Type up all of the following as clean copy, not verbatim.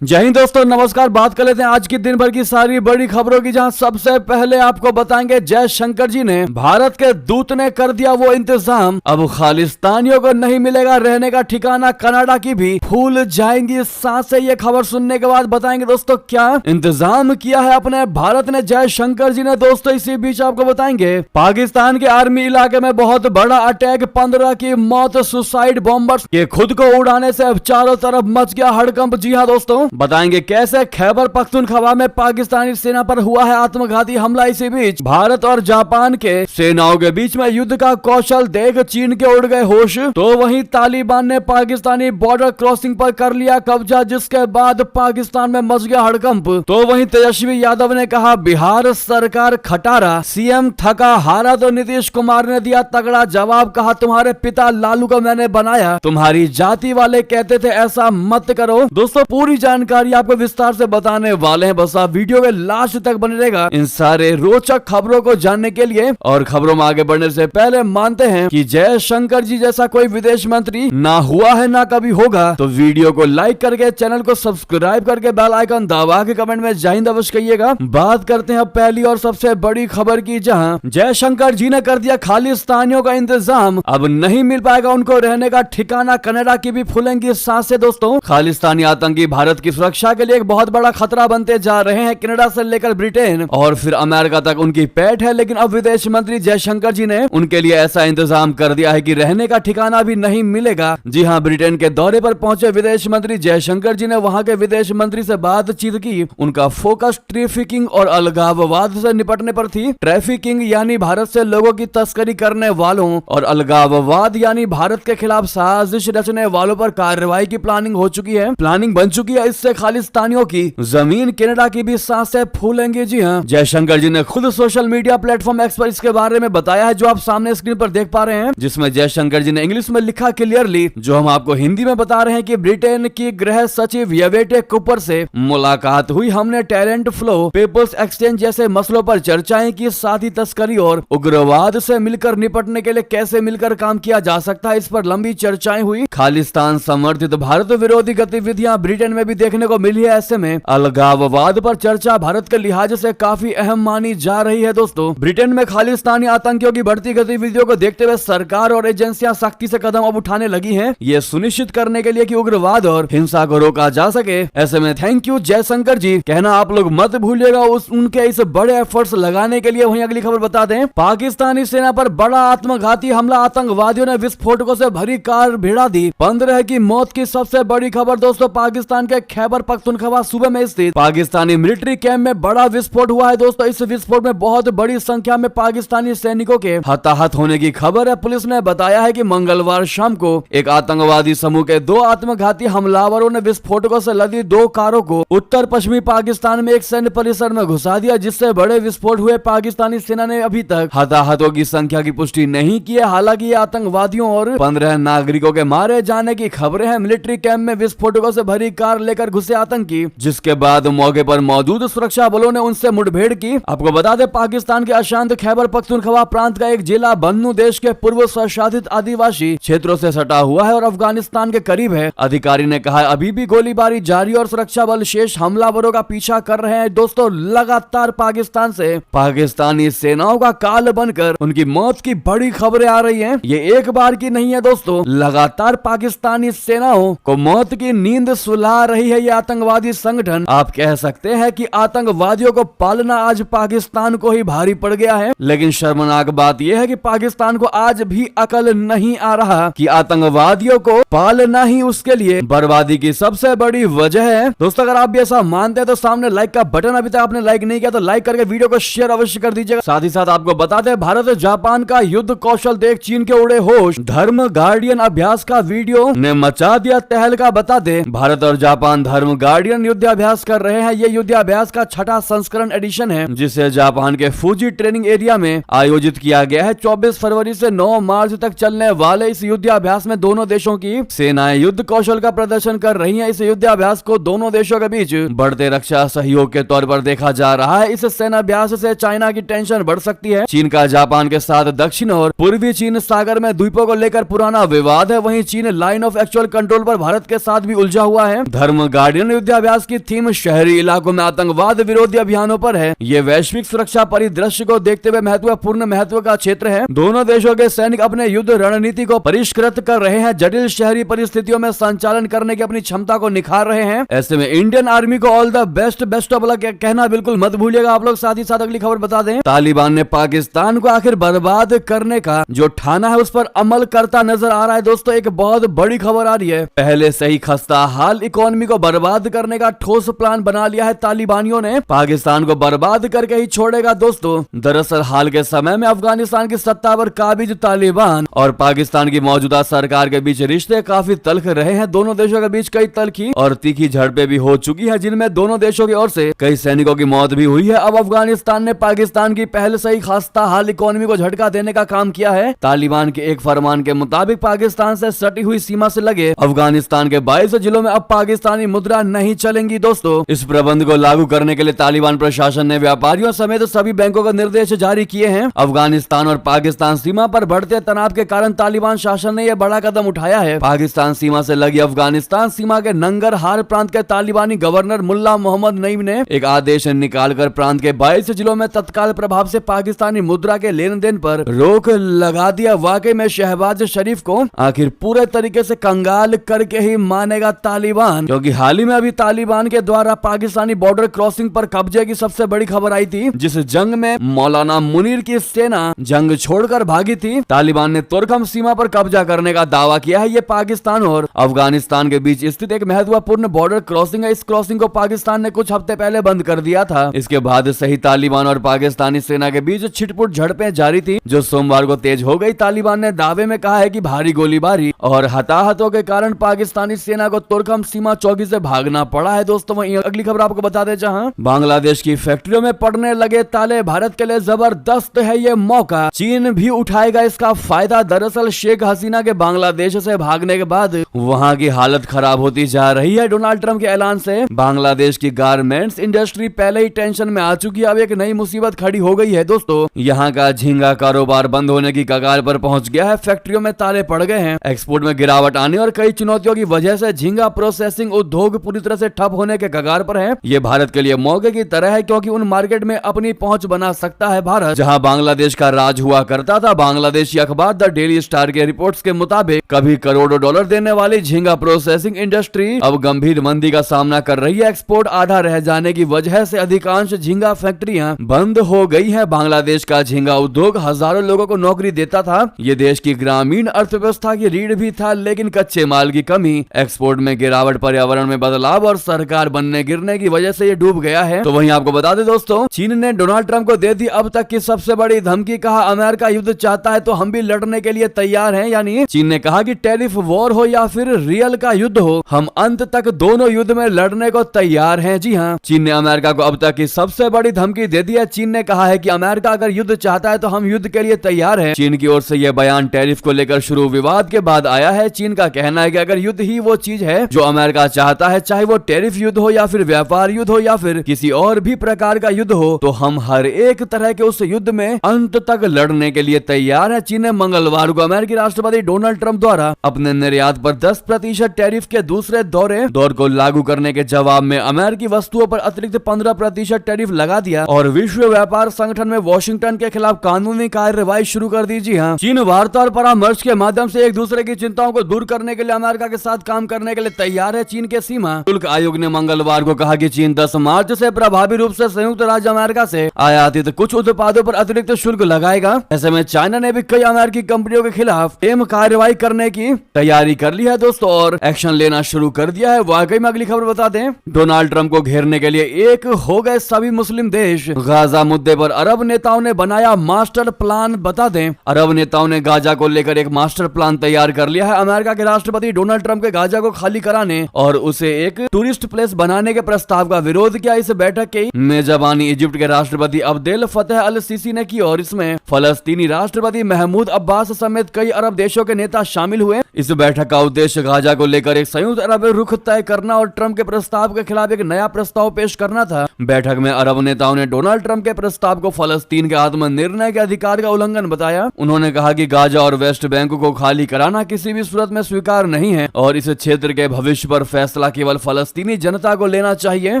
जय हिंद दोस्तों, नमस्कार। बात कर लेते हैं आज की दिन भर की सारी बड़ी खबरों की, जहां सबसे पहले आपको बताएंगे जयशंकर जी ने भारत के दूत ने कर दिया वो इंतजाम, अब खालिस्तानियों को नहीं मिलेगा रहने का ठिकाना, कनाडा की भी फूल जाएंगी सांसें। ये खबर सुनने के बाद बताएंगे दोस्तों क्या इंतजाम किया है अपने भारत ने, जयशंकर जी ने। दोस्तों इसी बीच आपको बताएंगे पाकिस्तान के आर्मी इलाके में बहुत बड़ा अटैक, 15 की मौत, सुसाइड बॉम्बर्स के खुद को उड़ाने से अब चारों तरफ मच गया हड़कंप। जी हाँ दोस्तों, बताएंगे कैसे खैबर पख्तूनख्वा में पाकिस्तानी सेना पर हुआ है आत्मघाती हमला। इसी बीच भारत और जापान के सेनाओं के बीच में युद्ध का कौशल देख चीन के उड़ गए होश। तो वहीं तालिबान ने पाकिस्तानी बॉर्डर क्रॉसिंग पर कर लिया कब्जा, जिसके बाद पाकिस्तान में मच गया हड़कंप। तो वहीं तेजस्वी यादव ने कहा बिहार सरकार खटारा, सीएम थका हारा, तो नीतीश कुमार ने दिया तगड़ा जवाब, कहा तुम्हारे पिता लालू को मैंने बनाया, तुम्हारी जाति वाले कहते थे ऐसा मत करो। दोस्तों पूरी जानकारी आपको विस्तार से बताने वाले हैं, बस आप वीडियो के लास्ट तक बने रहेगा इन सारे रोचक खबरों को जानने के लिए। और खबरों में आगे बढ़ने से पहले मानते हैं कि जयशंकर जी जैसा कोई विदेश मंत्री ना हुआ है ना कभी होगा। तो वीडियो को लाइक करके चैनल को सब्सक्राइब करके बेल आइकन दबा के कमेंट में जय हिंद अवश्य कहिएगा। बात करते हैं अब पहली और सबसे बड़ी खबर की, जहां जयशंकर जी ने कर दिया खालिस्तानियों का इंतजाम, अब नहीं मिल पाएगा उनको रहने का ठिकाना, कनाडा की भी फूलेंगी सांसें। दोस्तों खालिस्तानी आतंकी भारत की सुरक्षा के लिए एक बहुत बड़ा खतरा बनते जा रहे हैं। कनाडा से लेकर ब्रिटेन और फिर अमेरिका तक उनकी पैठ है, लेकिन अब विदेश मंत्री जयशंकर जी ने उनके लिए ऐसा इंतजाम कर दिया है कि रहने का ठिकाना भी नहीं मिलेगा। जी हां, ब्रिटेन के दौरे पर पहुंचे विदेश मंत्री जयशंकर जी ने वहां के विदेश मंत्री से बातचीत की। उनका फोकस ट्रैफिकिंग और अलगाववाद से निपटने पर थी। ट्रैफिकिंग यानी भारत से लोगों की तस्करी करने वालों, और अलगाववाद यानी भारत के खिलाफ साजिश रचने वालों पर कार्रवाई की प्लानिंग हो चुकी है, प्लानिंग बन चुकी है। इससे खालिस्तानियों की जमीन कनाडा की भी सांसें फूलेंगी। जी हां, जयशंकर जी ने खुद सोशल मीडिया प्लेटफॉर्म एक्स पर इसके बारे में बताया है, जो आप सामने स्क्रीन पर देख पा रहे हैं, जिसमें जयशंकर जी ने इंग्लिश में लिखा क्लियरली, जो हम आपको हिंदी में बता रहे हैं कि ब्रिटेन की गृह सचिव येवेटे कुपर से मुलाकात हुई। हमने टैलेंट फ्लो, पीपल्स एक्सचेंज जैसे मसलों पर चर्चाएं की, साथ ही तस्करी और उग्रवाद से मिलकर निपटने के लिए कैसे मिलकर काम किया जा सकता है, इस पर लंबी चर्चाएं हुई। खालिस्तान समर्थित भारत विरोधी गतिविधियां ब्रिटेन में भी देखने को मिली है। ऐसे में अलगाववाद पर चर्चा भारत के लिहाज से काफी अहम मानी जा रही है। दोस्तों ब्रिटेन में खालिस्तानी आतंकियों की बढ़ती गतिविधियों को देखते हुए सरकार और एजेंसियां सख्ती से कदम अब उठाने लगी हैं, ये सुनिश्चित करने के लिए कि उग्रवाद और हिंसा को रोका जा सके। ऐसे में थैंक यू जयशंकर जी कहना आप लोग मत भूलिएगा उनके इस बड़े एफर्ट्स लगाने के लिए। वहीं अगली खबर बता दें, पाकिस्तानी सेना पर बड़ा आत्मघाती हमला, आतंकवादियों ने विस्फोटकों से भरी कार भिड़ा दी, 15 की मौत की सबसे बड़ी खबर। दोस्तों पाकिस्तान के खैबर पख्तूनख्वा सूबे में स्थित पाकिस्तानी मिलिट्री कैंप में बड़ा विस्फोट हुआ है। दोस्तों इस विस्फोट में बहुत बड़ी संख्या में पाकिस्तानी सैनिकों के हताहत होने की खबर है। पुलिस ने बताया है कि मंगलवार शाम को एक आतंकवादी समूह के 2 आत्मघाती हमलावरों ने विस्फोटकों से लदी 2 कारों को उत्तर पश्चिमी पाकिस्तान में एक सैन्य परिसर में घुसा दिया, जिससे बड़े विस्फोट हुए। पाकिस्तानी सेना ने अभी तक हताहतों की संख्या की पुष्टि नहीं की है। हालांकि ये आतंकवादियों और 15 नागरिकों के मारे जाने की खबरें हैं। मिलिट्री कैंप में विस्फोटकों से भरी कार लेकर घुसे आतंकी, जिसके बाद मौके पर मौजूद सुरक्षा बलों ने उनसे मुठभेड़ की। आपको बता दें पाकिस्तान के अशांत खैबर पख्तूनख्वा प्रांत का एक जिला बन्नू देश के पूर्व स्वशासित आदिवासी क्षेत्रों से सटा हुआ है और अफगानिस्तान के करीब है। अधिकारी ने कहा अभी भी गोलीबारी जारी और सुरक्षा बल शेष हमलावरों का पीछा कर रहे हैं। दोस्तों लगातार पाकिस्तान से पाकिस्तानी सेनाओं का काल बनकर उनकी मौत की बड़ी खबरें आ रही हैं। ये एक बार की नहीं है दोस्तों, लगातार पाकिस्तानी सेनाओं को मौत की नींद सुला रही है ये आतंकवादी संगठन। आप कह सकते हैं कि आतंकवादियों को पालना आज पाकिस्तान को ही भारी पड़ गया है। लेकिन शर्मनाक बात यह है कि पाकिस्तान को आज भी अकल नहीं आ रहा कि आतंकवादियों को पालना ही उसके लिए बर्बादी की सबसे बड़ी वजह है। दोस्तों अगर आप भी ऐसा मानते हैं तो सामने लाइक का बटन अभी तक आपने लाइक नहीं किया तो लाइक करके वीडियो को शेयर अवश्य कर दीजिएगा। साथ ही साथ आपको बता दें भारत जापान का युद्ध कौशल देख चीन के उड़े होश, धर्म गार्डियन अभ्यास का वीडियो ने मचा दिया तहलका। बता दें भारत और जापान धर्म गार्डियन युद्धाभ्यास कर रहे हैं। ये युद्धाभ्यास का 6ठा संस्करण एडिशन है, जिसे जापान के फूजी ट्रेनिंग एरिया में आयोजित किया गया है। 24 फरवरी से 9 मार्च तक चलने वाले इस युद्धाभ्यास में दोनों देशों की सेनाएं युद्ध कौशल का प्रदर्शन कर रही हैं। इस युद्धाभ्यास को दोनों देशों के बीच बढ़ते रक्षा सहयोग के तौर पर देखा जा रहा है। इस सेनाभ्यास से चाइना की टेंशन बढ़ सकती है। चीन का जापान के साथ दक्षिण और पूर्वी चीन सागर में द्वीपों को लेकर पुराना विवाद है। वहीं चीन लाइन ऑफ एक्चुअल कंट्रोल पर भारत के साथ भी उलझा हुआ है। धर्म गार्डियन युद्धाभ्यास की थीम शहरी इलाकों में आतंकवाद विरोधी अभियानों पर है। ये वैश्विक सुरक्षा परिदृश्य को देखते हुए महत्वपूर्ण महत्व का क्षेत्र है। दोनों देशों के सैनिक अपने युद्ध रणनीति को परिष्कृत कर रहे हैं, जटिल शहरी परिस्थितियों में संचालन करने की अपनी क्षमता को निखार रहे हैं। ऐसे में इंडियन आर्मी को all the best of luck कहना बिल्कुल मत भूलिएगा आप लोग। साथ ही साथ अगली खबर बता दें, तालिबान ने पाकिस्तान को आखिर बर्बाद करने का जो ठाना है उस पर अमल करता नजर आ रहा है। दोस्तों एक बहुत बड़ी खबर आ रही है, पहले से ही खस्ता हाल इकोनॉमी को बर्बाद करने का ठोस प्लान बना लिया है तालिबानियों ने। पाकिस्तान को बर्बाद करके ही छोड़ेगा। दोस्तों दरअसल हाल के समय में अफगानिस्तान की सत्ता पर काबिज तालिबान और पाकिस्तान की मौजूदा सरकार के बीच रिश्ते काफी तल्ख रहे हैं। दोनों देशों के बीच कई तल्खी और तीखी झड़पें भी हो चुकी है, जिनमें दोनों देशों की ओर से कई सैनिकों की मौत भी हुई है। अब अफगानिस्तान ने पाकिस्तान की पहले से ही खस्ता हाल इकोनॉमी को झटका देने का काम किया है। तालिबान के एक फरमान के मुताबिक पाकिस्तान से सटी हुई सीमा से लगे अफगानिस्तान के 22 जिलों में अब पाकिस्तानी मुद्रा नहीं चलेंगी। दोस्तों इस प्रबंध को लागू करने के लिए तालिबान प्रशासन ने व्यापारियों समेत सभी बैंकों को निर्देश जारी किए हैं। अफगानिस्तान और पाकिस्तान सीमा पर बढ़ते तनाव के कारण तालिबान शासन ने यह बड़ा कदम उठाया है। पाकिस्तान सीमा से लगी अफगानिस्तान सीमा के नंगरहार प्रांत के तालिबानी गवर्नर मुल्ला मोहम्मद नईम ने एक आदेश निकालकर प्रांत के 22 जिलों में तत्काल प्रभाव से पाकिस्तानी मुद्रा के लेन देन पर रोक लगा दिया। वाकई में शहबाज शरीफ को आखिर पूरे तरीके से कंगाल करके ही मानेगा तालिबान, क्योंकि हाल ही में अभी तालिबान के द्वारा पाकिस्तानी बॉर्डर क्रॉसिंग पर कब्जे की सबसे बड़ी खबर आई थी, जिस जंग में मौलाना मुनीर की सेना जंग छोड़कर भागी थी। तालिबान ने तुर्कम सीमा पर कब्जा करने का दावा किया है। ये पाकिस्तान और अफगानिस्तान के बीच स्थित एक महत्वपूर्ण बॉर्डर क्रॉसिंग है। इस क्रॉसिंग को पाकिस्तान ने कुछ हफ्ते पहले बंद कर दिया था। इसके बाद से ही तालिबान और पाकिस्तानी सेना के बीच छिटपुट झड़पें जारी थी, जो सोमवार को तेज हो गई। तालिबान ने दावे में कहा है कि भारी गोलीबारी और हताहतों के कारण पाकिस्तानी सेना को तुर्कम सीमा चौकी से भागना पड़ा है। दोस्तों वहीं अगली खबर आपको बता दें, जहां बांग्लादेश की फैक्ट्रियों में पड़ने लगे ताले, भारत के लिए जबरदस्त है ये मौका, चीन भी उठाएगा इसका फायदा। दरअसल शेख हसीना के बांग्लादेश से भागने के बाद वहां की हालत खराब होती जा रही है। डोनाल्ड ट्रंप के ऐलान से बांग्लादेश की गारमेंट्स इंडस्ट्री पहले ही टेंशन में आ चुकी है। अब एक नई मुसीबत खड़ी हो गई है। दोस्तों यहाँ का झींगा कारोबार बंद होने की कगार पर पहुंच गया है। फैक्ट्रियों में ताले पड़ गए हैं। एक्सपोर्ट में गिरावट आने और कई चुनौतियों की वजह से झींगा प्रोसेसिंग उद्योग पूरी तरह से ठप होने के कगार पर है। ये भारत के लिए मौके की तरह है, क्योंकि उन मार्केट में अपनी पहुंच बना सकता है भारत, जहां बांग्लादेश का राज हुआ करता था। बांग्लादेशी अखबार द डेली स्टार के रिपोर्ट्स के मुताबिक कभी करोड़ों डॉलर देने वाली झींगा प्रोसेसिंग इंडस्ट्री अब गंभीर मंदी का सामना कर रही है। एक्सपोर्ट आधा रह जाने की वजह से अधिकांश झींगा फैक्ट्रियां बंद हो गई हैं। बांग्लादेश का झींगा उद्योग हजारों लोगों को नौकरी देता था। ये देश की ग्रामीण अर्थव्यवस्था की रीढ़ भी था, लेकिन कच्चे माल की कमी, एक्सपोर्ट में गिरावट, पर्यावरण में बदलाव और सरकार बनने गिरने की वजह से ये डूब गया है। तो वहीं आपको बता दें दोस्तों, चीन ने डोनाल्ड ट्रंप को दे दी अब तक की सबसे बड़ी धमकी। कहा अमेरिका युद्ध चाहता है तो हम भी लड़ने के लिए तैयार हैं। यानी चीन ने कहा कि टैरिफ वॉर हो या फिर रियल का युद्ध हो, हम अंत तक दोनों युद्ध में लड़ने को तैयार हैं। जी हाँ, चीन ने अमेरिका को अब तक की सबसे बड़ी धमकी दे दी है। चीन ने कहा है कि अमेरिका अगर युद्ध चाहता है तो हम युद्ध के लिए तैयार हैं। चीन की ओर से यह बयान टैरिफ को लेकर शुरू विवाद के बाद आया है। चीन का कहना है कि अगर युद्ध ही वो चीज है जो अमेरिका चाहता है, चाहे वो टैरिफ युद्ध हो या फिर व्यापार युद्ध हो या फिर किसी और भी प्रकार का युद्ध हो, तो हम हर एक तरह के उस युद्ध में अंत तक लड़ने के लिए तैयार है। चीन ने मंगलवार को अमेरिकी राष्ट्रपति डोनाल्ड ट्रंप द्वारा अपने निर्यात पर 10% टैरिफ के दूसरे दौर को लागू करने के जवाब में अमेरिकी वस्तुओं पर अतिरिक्त 15% टैरिफ लगा दिया और विश्व व्यापार संगठन में वॉशिंगटन के खिलाफ कानूनी कार्रवाई शुरू कर दी। जी हाँ, चीन वार्ता और परामर्श के माध्यम से एक दूसरे की चिंताओं को दूर करने के लिए अमेरिका के साथ काम करने के लिए तैयार है। चीन के सीमा शुल्क आयोग ने मंगलवार को कहा कि चीन 10 मार्च से प्रभावी रूप से संयुक्त राज्य अमेरिका से आयातित कुछ उत्पादों पर अतिरिक्त शुल्क लगाएगा। ऐसे में चाइना ने भी कई अमेरिकी कंपनियों के खिलाफ कार्रवाई करने की तैयारी कर ली है दोस्तों, और एक्शन लेना शुरू कर दिया है। वाकई में अगली खबर बता दें, डोनाल्ड ट्रंप को घेरने के लिए एक हो गए सभी मुस्लिम देश। गाजा मुद्दे पर अरब नेताओं ने बनाया मास्टर प्लान। बता दें, अरब नेताओं ने गाजा को लेकर एक मास्टर प्लान तैयार कर लिया है। अमेरिका के राष्ट्रपति डोनाल्ड ट्रंप के गाजा को खाली कराने और उसे एक टूरिस्ट प्लेस बनाने के प्रस्ताव का विरोध किया। इस बैठक की मेजबानी इजिप्ट के राष्ट्रपति अब्देल फतेह अल सीसी ने की और इसमें फलस्तीनी राष्ट्रपति महमूद अब्बास समेत कई अरब देशों के नेता शामिल हुए। इस बैठक का उद्देश्य गाजा को लेकर एक संयुक्त अरब रुख तय करना और ट्रंप के प्रस्ताव के खिलाफ एक नया प्रस्ताव पेश करना था। बैठक में अरब नेताओं ने डोनाल्ड ट्रंप के प्रस्ताव को फलस्तीन के आत्मनिर्णय के अधिकार का उल्लंघन बताया। उन्होंने कहा कि गाजा और वेस्ट बैंक को खाली कराना किसी भी सूरत में स्वीकार नहीं है और इस क्षेत्र के भविष्य पर फैसला फैसला केवल फलस्तीनी जनता को लेना चाहिए।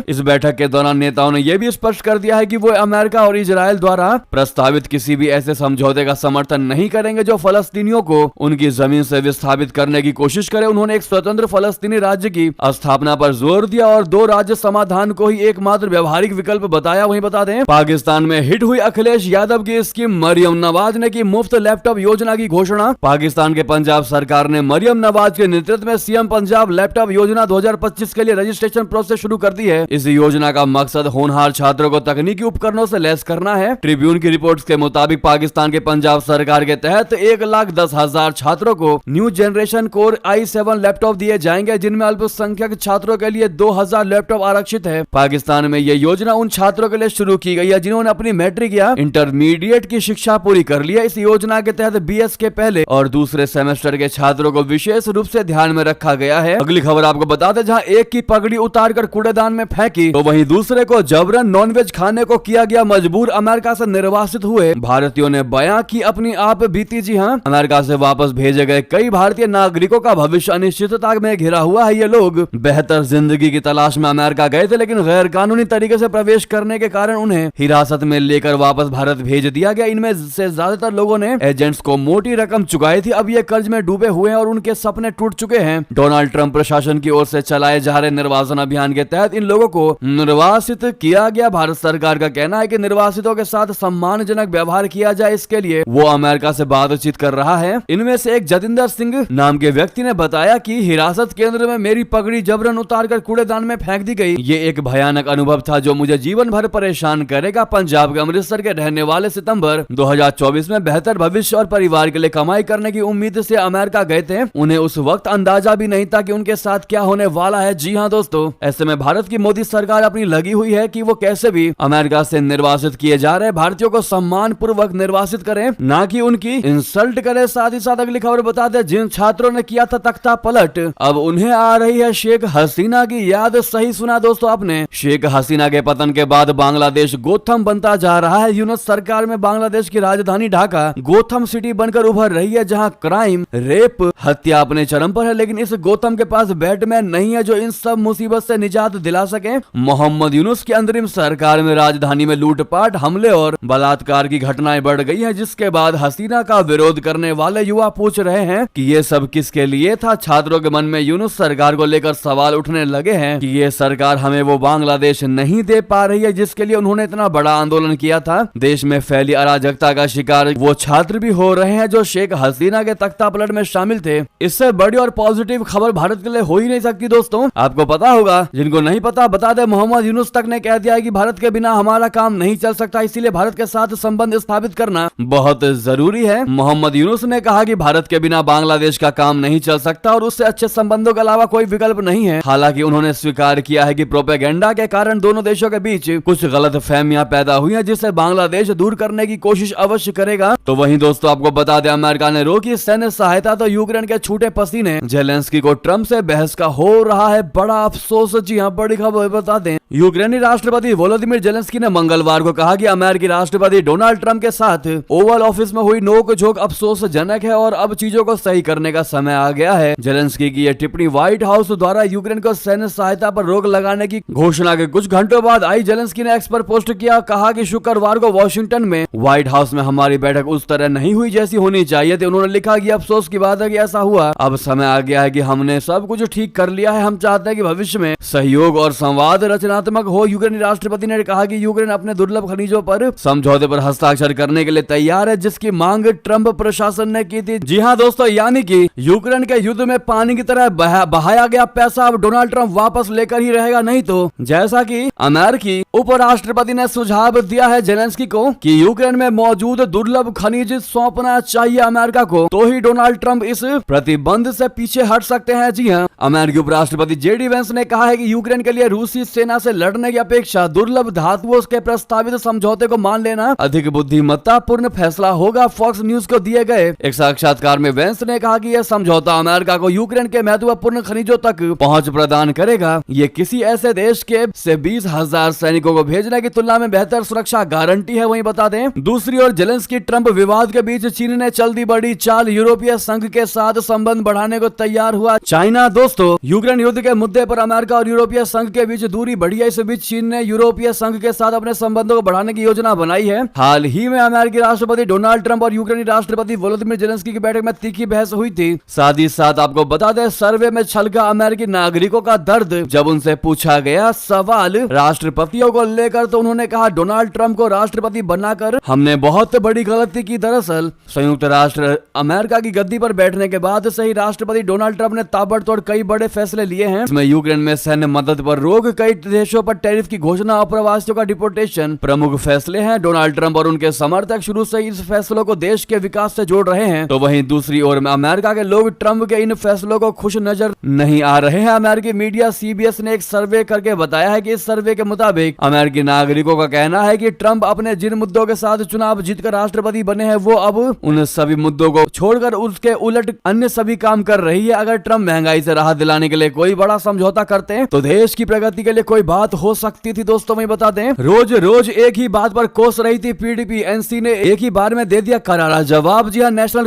इस बैठक के दौरान नेताओं ने यह भी स्पष्ट कर दिया है कि वो अमेरिका और इजराइल द्वारा प्रस्तावित किसी भी ऐसे समझौते का समर्थन नहीं करेंगे जो फलस्तीनियों को उनकी जमीन से विस्थापित करने की कोशिश करे। उन्होंने एक स्वतंत्र फलस्तीनी राज्य की स्थापना पर जोर दिया और दो राज्य समाधान को ही एकमात्र व्यवहारिक विकल्प बताया। वहीं बता दें, पाकिस्तान में हिट हुई अखिलेश यादव की स्कीम मरियम नवाज ने की मुफ्त लैपटॉप योजना की घोषणा। पाकिस्तान के पंजाब सरकार ने मरियम नवाज के नेतृत्व में सीएम पंजाब लैपटॉप योजना 2025 के लिए रजिस्ट्रेशन प्रोसेस शुरू कर दी है। इस योजना का मकसद होनहार छात्रों को तकनीकी उपकरणों से लैस करना है। ट्रिब्यून की रिपोर्ट्स के मुताबिक पाकिस्तान के पंजाब सरकार के तहत 1,10,000 छात्रों को new generation core i7 laptop दिए जाएंगे, जिनमें अल्पसंख्यक छात्रों के लिए 2,000 लैपटॉप आरक्षित है। पाकिस्तान में यह योजना उन छात्रों के लिए शुरू की गई है जिन्होंने अपनी मैट्रिक या इंटरमीडिएट की शिक्षा पूरी कर ली है। इस योजना के तहत बीएस के पहले और दूसरे सेमेस्टर के छात्रों को विशेष रूप से ध्यान में रखा गया है। अगली खबर आपको बता दें, जहां एक की पगड़ी उतारकर कूड़ेदान में फेंकी तो वहीं दूसरे को जबरन नॉनवेज खाने को किया गया मजबूर। अमेरिका से निर्वासित हुए भारतीयों ने बयां की अपनी आप बीती। जी हां, अमेरिका से वापस भेजे गए कई भारतीय नागरिकों का भविष्य अनिश्चितता में घिरा हुआ है। ये लोग बेहतर जिंदगी की तलाश में अमेरिका गए थे, लेकिन गैर कानूनी तरीके से प्रवेश करने के कारण उन्हें हिरासत में लेकर वापस भारत भेज दिया गया। इनमें से ज्यादातर लोगों ने एजेंट्स को मोटी रकम चुकाई थी। अब ये कर्ज में डूबे हुए हैं और उनके सपने टूट चुके हैं। डोनाल्ड ट्रंप प्रशासन की ओर से चलाए जा रहे निर्वासन अभियान के तहत इन लोगों को निर्वासित किया गया। भारत सरकार का कहना है कि निर्वासितों के साथ सम्मानजनक व्यवहार किया जाए, इसके लिए वो अमेरिका से बातचीत कर रहा है। इनमें से एक जतिंदर सिंह नाम के व्यक्ति ने बताया कि हिरासत केंद्र में मेरी पगड़ी जबरन उतारकर कूड़ेदान में फेंक दी गई। ये एक भयानक अनुभव था जो मुझे जीवन भर परेशान करेगा। पंजाब के अमृतसर के रहने वाले सितंबर 2024 में बेहतर भविष्य और परिवार के लिए कमाई करने की उम्मीद से अमेरिका गए थे। उन्हें उस वक्त अंदाजा भी नहीं था कि उनके साथ क्या होने वाला है। जी हाँ दोस्तों, ऐसे में भारत की मोदी सरकार अपनी लगी हुई है कि वो कैसे भी अमेरिका से निर्वासित किए जा रहे भारतीयों को सम्मान पूर्वक निर्वासित करें, ना कि उनकी इंसल्ट करें। साथ ही साथ अगली खबर बता दें, जिन छात्रों ने किया था तख्ता पलट, अब उन्हें आ रही है शेख हसीना की याद। सही सुना दोस्तों आपने, शेख हसीना के पतन के बाद बांग्लादेश गोथम बनता जा रहा है। यूनुस सरकार में बांग्लादेश की राजधानी ढाका गोथम सिटी बनकर उभर रही है, जहां क्राइम, रेप, हत्या अपने चरम पर है। लेकिन इस गोथम के पास बैटमैन नहीं है जो इन सब मुसीबत से निजात दिला सके। मोहम्मद यूनुस की अंतरिम सरकार में राजधानी में लूटपाट, हमले और बलात्कार की घटनाएं बढ़ गई हैं, जिसके बाद हसीना का विरोध करने वाले युवा पूछ रहे हैं कि ये सब किसके लिए था। छात्रों के मन में यूनुस सरकार को लेकर सवाल उठने लगे हैं कि ये सरकार हमें वो बांग्लादेश नहीं दे पा रही है जिसके लिए उन्होंने इतना बड़ा आंदोलन किया था। देश में फैली अराजकता का शिकार वो छात्र भी हो रहे हैं जो शेख हसीना के तख्ता पलट में शामिल थे। इससे बड़ी और पॉजिटिव खबर भारत के लिए हो ही नहीं सकती दोस्तों। आपको पता होगा, जिनको नहीं पता बता दे, मोहम्मद यूनुस तक ने कह दिया है कि भारत के बिना हमारा काम नहीं चल सकता, इसीलिए भारत के साथ संबंध स्थापित करना बहुत जरूरी है। मोहम्मद यूनुस ने कहा कि भारत के बिना बांग्लादेश का काम नहीं चल सकता और उससे अच्छे संबंधों के अलावा कोई विकल्प नहीं है। हालांकि उन्होंने स्वीकार किया है कि प्रोपेगेंडा के कारण दोनों देशों के बीच कुछ गलतफहमियां पैदा हुई हैं, जिसे बांग्लादेश दूर करने की कोशिश अवश्य करेगा। तो वहीं दोस्तों आपको बता दें, अमेरिका ने रोकी सैन्य सहायता तो यूक्रेन के छूटे पसीने। जेलेंस्की को ट्रंप से बहस का हो रहा है बड़ा अफसोस। जी हाँ, बड़ी खबर बता दें, यूक्रेनी राष्ट्रपति वोलोदिमीर जेलेंस्की ने मंगलवार को कहा कि अमेरिकी राष्ट्रपति डोनाल्ड ट्रंप के साथ ओवल ऑफिस में हुई नोकझोंक अफसोसजनक है और अब चीजों को सही करने का समय आ गया है। जेलेंस्की की यह टिप्पणी व्हाइट हाउस द्वारा यूक्रेन को सैन्य सहायता पर रोक लगाने की घोषणा के कुछ घंटों बाद आई। जेलेंस्की ने एक्स पर पोस्ट किया, कहा कि शुक्रवार को वॉशिंगटन में व्हाइट हाउस में हमारी बैठक उस तरह नहीं हुई जैसी होनी चाहिए थी। उन्होंने लिखा कि अफसोस की बात है कि ऐसा हुआ। अब समय आ गया है कि हमने सब कुछ ठीक कर लिया है। हम चाहते हैं कि भविष्य में सहयोग और संवाद रचनात्मक हो। यूक्रेनी राष्ट्रपति ने कहा कि यूक्रेन अपने दुर्लभ खनिजों पर समझौते पर हस्ताक्षर करने के लिए तैयार है, जिसकी मांग ट्रंप प्रशासन ने की थी। जी हाँ दोस्तों, यानी कि यूक्रेन के युद्ध में पानी की तरह बहाया गया पैसा अब डोनाल्ड ट्रंप वापस लेकर ही रहेगा। नहीं तो जैसा कि अमेरिकी उपराष्ट्रपति ने सुझाव दिया है जेलेंस्की को कि यूक्रेन में मौजूद दुर्लभ खनिज सौंपना चाहिए अमेरिका को, तो ही डोनाल्ड ट्रंप इस प्रतिबंध से पीछे हट सकते हैं। जी हाँ, अमेरिकी उपराष्ट्रपति जेडी वेंस ने कहा है कि यूक्रेन के लिए रूसी सेना से से लड़ने की अपेक्षा दुर्लभ धातुओं के प्रस्तावित समझौते को मान लेना अधिक बुद्धिमत्तापूर्ण फैसला होगा। फॉक्स न्यूज को दिए गए एक साक्षात्कार में वेंस ने कहा कि यह समझौता अमेरिका को यूक्रेन के महत्वपूर्ण खनिजों तक पहुंच प्रदान करेगा। ये किसी ऐसे देश के से 20,000 सैनिकों को भेजने की तुलना में बेहतर सुरक्षा गारंटी है। वहीं बता दें, दूसरी ओर जेलेंस्की ट्रंप विवाद के बीच चीन ने चल दी बड़ी चाल, यूरोपीय संघ के साथ संबंध बढ़ाने को तैयार हुआ चाइना। दोस्तों, यूक्रेन युद्ध के मुद्दे पर अमेरिका और यूरोपीय संघ के बीच दूरी बढ़ी है। इस बीच चीन ने यूरोपीय संघ के साथ अपने संबंधों को बढ़ाने की योजना बनाई है। हाल ही में अमेरिकी राष्ट्रपति डोनाल्ड ट्रंप और यूक्रेनी राष्ट्रपति वोलोदिमीर जेलेंस्की की बैठक में तीखी बहस हुई थी। साथ ही साथ आपको बता दें, सर्वे में छलका अमेरिकी नागरिकों का दर्द। जब उनसे पूछा गया सवाल राष्ट्रपतियों को लेकर तो उन्होंने कहा, डोनाल्ड ट्रंप को राष्ट्रपति बनाकर हमने बहुत बड़ी गलती की। दरअसल संयुक्त राष्ट्र अमेरिका की गद्दी पर बैठने के बाद से ही राष्ट्रपति डोनाल्ड ट्रंप ने ताबड़तोड़ कई बड़े फैसले लिए हैं। इसमें यूक्रेन में सैन्य मदद पर रोक, कई देशों पर टैरिफ की घोषणा और प्रवासियों का डिपोर्टेशन प्रमुख फैसले हैं। डोनाल्ड ट्रंप और उनके समर्थक शुरू से इस फैसलों को देश के विकास से जोड़ रहे हैं, तो वहीं दूसरी ओर में अमेरिका के लोग ट्रंप के इन फैसलों को खुश नजर नहीं आ रहे हैं। अमेरिकी मीडिया CBS ने एक सर्वे करके बताया है कि इस सर्वे के मुताबिक अमेरिकी नागरिकों का कहना है कि ट्रंप अपने जिन मुद्दों के साथ चुनाव जीतकर राष्ट्रपति बने हैं वो अब उन सभी मुद्दों को छोड़कर उसके उलट अन्य सभी काम कर रही है। अगर ट्रंप महंगाई से राहत दिलाने के लिए कोई बड़ा समझौता करते हैं तो देश की प्रगति के लिए कोई बात हो सकती थी। दोस्तों, मैं बता दें, रोज रोज एक ही बात पर कोस रही थी PDP। NC ने एक ही बार में दे दिया करारा जवाब। जी हाँ, नेशनल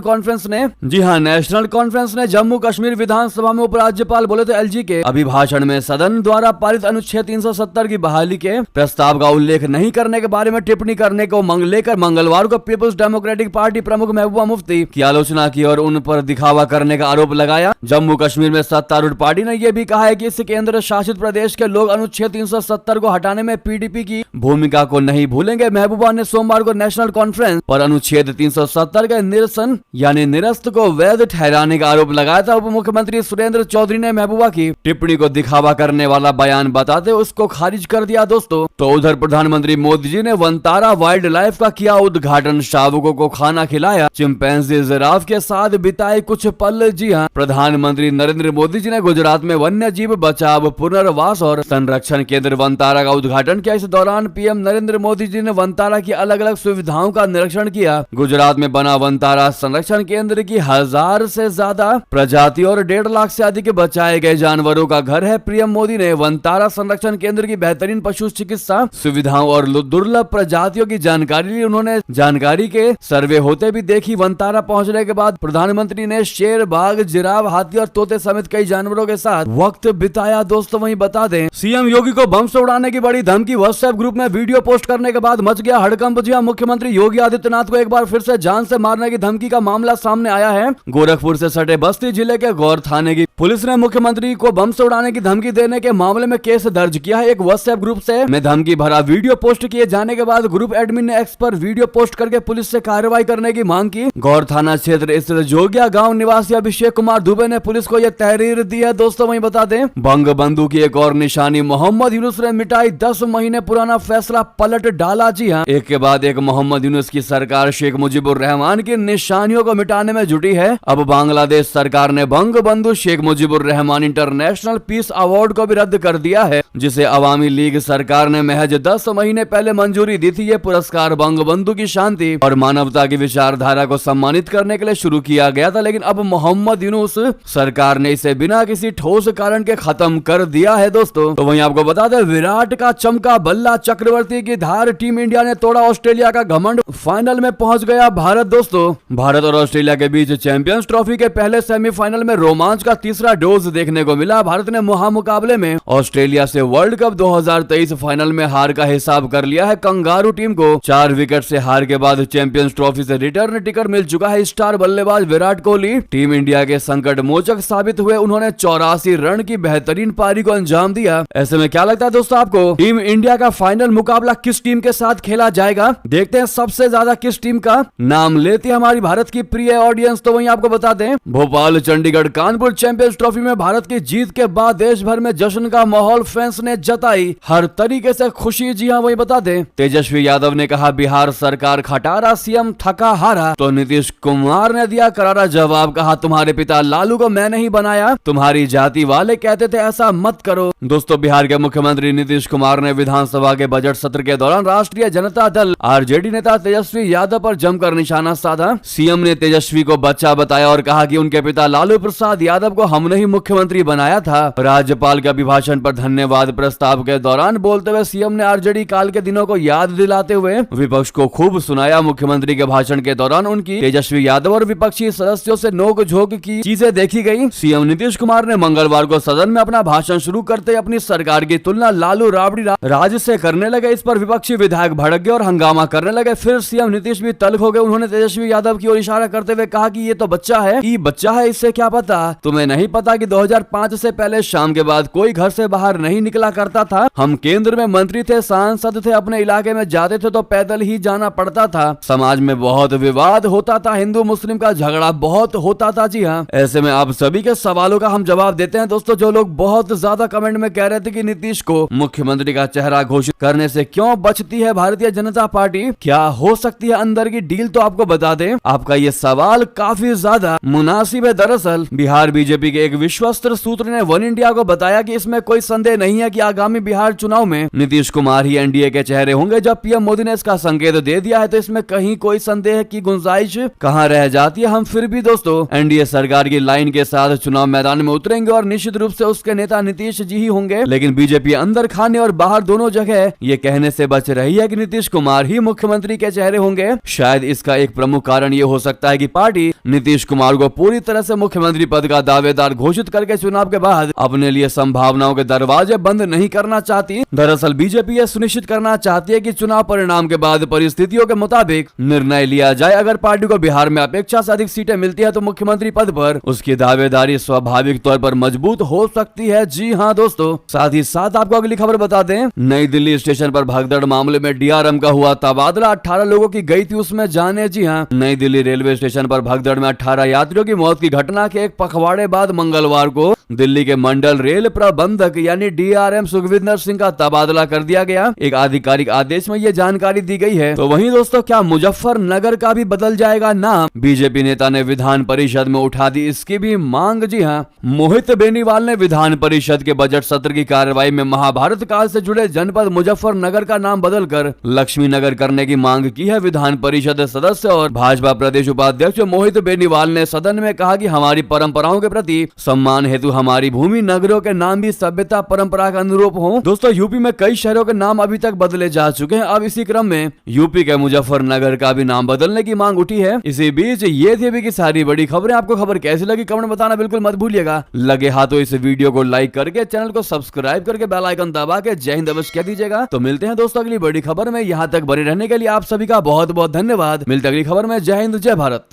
कॉन्फ्रेंस ने जम्मू कश्मीर विधानसभा में उपराज्यपाल बोले थे LG के अभिभाषण में सदन द्वारा पारित अनुच्छेद 370 की बहाली के प्रस्ताव का उल्लेख नहीं करने के बारे में टिप्पणी करने को लेकर मंगलवार को पीपुल्स डेमोक्रेटिक पार्टी प्रमुख महबूबा मुफ्ती की आलोचना की और उन पर दिखावा करने का आरोप लगाया। जम्मू कश्मीर में सत्तारूढ़ पार्टी ने यह भी कहा है कि इस केंद्र शासित प्रदेश के लोग अनुच्छेद 370 को हटाने में PDP की भूमिका को नहीं भूलेंगे। महबूबा ने सोमवार को नेशनल कॉन्फ्रेंस पर अनुच्छेद 370 के निरसन यानी निरस्त को वैध ठहराने का आरोप लगाया था। उप मुख्यमंत्री सुरेंद्र चौधरी ने महबूबा की टिप्पणी को दिखावा करने वाला बयान बताते उसको खारिज कर दिया। दोस्तों, तो उधर प्रधानमंत्री मोदी जी ने वनतारा वाइल्ड लाइफ का किया उद्घाटन, शावकों को खाना खिलाया, चिंपैंजी जिराफ के साथ बिताए कुछ पल। जी हाँ, प्रधानमंत्री नरेंद्र मोदी जी ने गुजरात में वन्य जीव बचाव, पुनर्वास और संरक्षण केंद्र वनतारा का उद्घाटन किया। इस दौरान PM नरेंद्र मोदी जी ने वनतारा की अलग अलग सुविधाओं का निरीक्षण किया। गुजरात में बना वनतारा संरक्षण केंद्र की 1000 से ज्यादा प्रजातियों और 1.5 लाख से अधिक बचाए गए जानवरों का घर है। PM मोदी ने वनतारा संरक्षण केंद्र की बेहतरीन पशु चिकित्सा सुविधाओं और दुर्लभ प्रजातियों की जानकारी ली। उन्होंने जानकारी के सर्वे होते भी देखी। वनतारा पहुंचने के बाद प्रधानमंत्री ने शेर, बाघ, जिराफ, हाथी और तोते समेत कई जानवरों के साथ वक्त बिताया। दोस्तों, वहीं बता दें, CM योगी को बम से उड़ाने की बड़ी धमकी, व्हाट्सएप ग्रुप में वीडियो पोस्ट करने के बाद मच गया हड़कंप। जी हां, मुख्यमंत्री योगी आदित्यनाथ को एक बार फिर से जान से मारने की धमकी का मामला सामने आया है। गोरखपुर से सटे बस्ती जिले के गौर थाने की पुलिस ने मुख्यमंत्री को बम से उड़ाने की धमकी देने के मामले में केस दर्ज किया है। एक व्हाट्सएप ग्रुप से में धमकी भरा वीडियो पोस्ट किए जाने के बाद ग्रुप एडमिन ने एक्स पर वीडियो पोस्ट करके पुलिस से कार्रवाई करने की मांग की। गौर थाना क्षेत्र स्थित जोगिया गांव निवासी अभिषेक कुमार दुबे ने पुलिस को यह तहरीर दी है। दोस्तों, वहीं बता दें, बंग बंधु की एक और निशानी मोहम्मद यूनुस ने मिटाई। 10 महीने पुराना फैसला पलट डाला। जी हां, एक के बाद एक मोहम्मद यूनुस की सरकार शेख मुजीबुर रहमान की निशानियों को मिटाने में जुटी है। अब बांग्लादेश सरकार ने Bangabandhu Sheikh Mujibur Rahman international peace award को भी रद्द कर दिया है, जिसे अवामी लीग सरकार ने महज 10 महीने पहले मंजूरी दी थी। ये पुरस्कार बंग बंधु की शांति और मानवता की विचारधारा को सम्मानित करने के लिए शुरू किया गया था, लेकिन अब मोहम्मद यूनुस सरकार ने इसे बिना किसी ठोस कारण के खत्म कर दिया है। दोस्तों, तो वहीं आपको बता दें, विराट का चमका बल्ला, चक्रवर्ती की धार, टीम इंडिया ने तोड़ा ऑस्ट्रेलिया का घमंड, फाइनल में पहुंच गया भारत। दोस्तों, भारत और ऑस्ट्रेलिया के बीच चैंपियंस ट्रॉफी के पहले सेमीफाइनल में रोमांच का तीसरा डोज देखने को मिला। भारत ने मुकाबले में ऑस्ट्रेलिया से वर्ल्ड कप 2023 फाइनल में हार का हिसाब कर लिया है। कंगारू टीम को 4 विकेट से हार के बाद चैंपियंस ट्रॉफी से रिटर्न टिकट मिल चुका है। स्टार बल्लेबाज विराट कोहली टीम इंडिया के संकट मोचक साबित हुए। उन्होंने 84 रन की बेहतरीन पारी को अंजाम दिया। ऐसे में क्या लगता है दोस्तों आपको, टीम इंडिया का फाइनल मुकाबला किस टीम के साथ खेला जाएगा? देखते हैं सबसे ज्यादा किस टीम का नाम लेती है हमारी भारत की प्रिय ऑडियंस। तो वहीं आपको बता दें, भोपाल, चंडीगढ़, कानपुर चैंपियंस ट्रॉफी में भारत की जीत के बाद देश भर में जश्न का माहौल फैंस ने जताई हर तरीके से खुशी। जी हां, वही बता दें, तेजस्वी यादव ने कहा बिहार सरकार खटारा, CM थका हारा। तो नीतीश कुमार ने दिया करारा जवाब, कहा तुम्हारे पिता लालू को मैं नहीं बनाया, तुम्हारी जाति वाले कहते थे ऐसा मत करो। दोस्तों, बिहार के मुख्यमंत्री नीतीश कुमार ने विधानसभा के बजट सत्र के दौरान राष्ट्रीय जनता दल आरजेडी नेता तेजस्वी यादव पर जमकर निशाना साधा। सीएम ने तेजस्वी को बच्चा बताया और कहा कि उनके पिता लालू प्रसाद यादव को हमने ही मुख्यमंत्री बनाया था। राज्यपाल के अभिभाषण पर धन्यवाद प्रस्ताव के दौरान बोलते हुए सीएम ने आरजेडी काल के दिनों को याद दिलाते हुए विपक्ष को खूब सुनाया। मुख्यमंत्री के भाषण के दौरान उनकी तेजस्वी यादव और विपक्षी सदस्यों से नोक-झोंक की चीजें देखी गई। सीएम नीतीश कुमार ने मंगलवार को सदन में अपना भाषण शुरू करते अपनी सरकार की तुलना लालू राबड़ी राज से करने लगे। इस पर विपक्षी विधायक भड़क गए और हंगामा करने लगे। फिर सीएम नीतीश भी तल्ख हो गए। उन्होंने तेजस्वी यादव की ओर इशारा करते हुए कहा कि ये तो बच्चा है, इससे क्या पता? तुम्हें नहीं पता कि 2005 से पहले शाम के बाद कोई घर से बाहर नहीं निकला करता था। हम केंद्र में मंत्री थे, सांसद थे, अपने इलाके में जाते थे तो पैदल ही जाना पड़ता था। समाज में बहुत विवाद होता था, हिंदू मुस्लिम का झगड़ा बहुत होता था। जी हाँ, ऐसे में आप सभी के सवालों का हम जवाब देते हैं। दोस्तों, जो लोग बहुत ज्यादा कमेंट में कह रहे थे कि नीतीश को मुख्यमंत्री का चेहरा घोषित करने से क्यों बचती है भारतीय जनता पार्टी, क्या हो सकती है अंदर की डील, तो आपको बता दें आपका ये सवाल काफी ज्यादा मुनासिब है। दरअसल बिहार बीजेपी के एक विश्वस्त सूत्र ने वन इंडिया को बताया कि इसमें कोई संदेह नहीं है कि आगामी बिहार चुनाव में नीतीश कुमार ही एनडीए के चेहरे होंगे। जब पीएम मोदी ने इसका संकेत दे दिया है तो इसमें कहीं कोई संदेह की गुंजाइश कहां रह जाती है। हम फिर भी दोस्तों एनडीए सरकार की लाइन के साथ चुनाव मैदान में उतरेंगे और निश्चित रूप से उसके नेता नीतीश जी ही होंगे। लेकिन बीजेपी अंदर खाने और बाहर दोनों जगह ये कहने से बच रही है कि नीतीश कुमार ही मुख्यमंत्री के चेहरे होंगे। शायद इसका एक प्रमुख कारण ये हो सकता है कि पार्टी नीतीश कुमार को पूरी तरह से मुख्यमंत्री पद का दावेदार घोषित करके चुनाव के बाद अपने लिए संभावनाओं के दरवाजे बंद नहीं करना चाहती। दरअसल बीजेपी यह सुनिश्चित करना चाहती है कि चुनाव परिणाम के बाद परिस्थितियों के मुताबिक निर्णय लिया जाए। अगर पार्टी को बिहार में अपेक्षा से अधिक सीटें मिलती है तो मुख्यमंत्री पद पर उसकी दावेदारी स्वाभाविक तौर पर मजबूत हो सकती है। जी हाँ दोस्तों, साथ ही साथ आपको अगली खबर बता दें, नई दिल्ली स्टेशन पर भगदड़ मामले में डीआरएम का हुआ तबादला। 18 लोगों की गई थी उसमें जाने। जी हाँ, नई दिल्ली रेलवे स्टेशन पर भगदड़ में 18 यात्रियों की मौत की घटना के एक पखवाड़े बाद मंगलवार को दिल्ली के मंडल रेल प्रबंधक यानी डीआरएम सुखविंदर सिंह का तबादला कर दिया गया। एक आधिकारिक आदेश में यह जानकारी दी गई है। तो वहीं दोस्तों, क्या मुजफ्फरनगर का भी बदल जाएगा नाम? बीजेपी नेता ने विधान परिषद में उठा दी इसकी भी मांग। जी हाँ, मोहित बेनीवाल ने विधान परिषद के बजट सत्र की कार्रवाई में महाभारत काल से जुड़े जनपद मुजफ्फरनगर का नाम बदलकर लक्ष्मी नगर करने की मांग की है। विधान परिषद सदस्य और भाजपा प्रदेश उपाध्यक्ष मोहित बेनीवाल ने सदन में कहा कि हमारी परंपराओं के प्रति सम्मान हेतु हमारी भूमि नगरों के नाम भी सभ्यता परंपरा के अनुरूप हों। दोस्तों, यूपी में कई शहरों के नाम अभी तक बदले जा चुके हैं। अब इसी क्रम में यूपी के मुजफ्फरनगर का भी नाम बदलने की मांग उठी है। इसी बीच ये थी अभी की सारी बड़ी खबरें। आपको खबर कैसी लगी कमेंट बताना बिल्कुल मत भूलिएगा। लगे हाथों इस वीडियो को लाइक करके चैनल को सब्सक्राइब करके बेल आइकन दबा के जय हिंद अवश्य कह दीजिएगा। तो मिलते हैं दोस्तों अगली बड़ी खबर में। यहाँ तक बने रहने के लिए आप सभी का बहुत बहुत धन्यवाद। मिलते अगली खबर में। जय हिंद, जय भारत।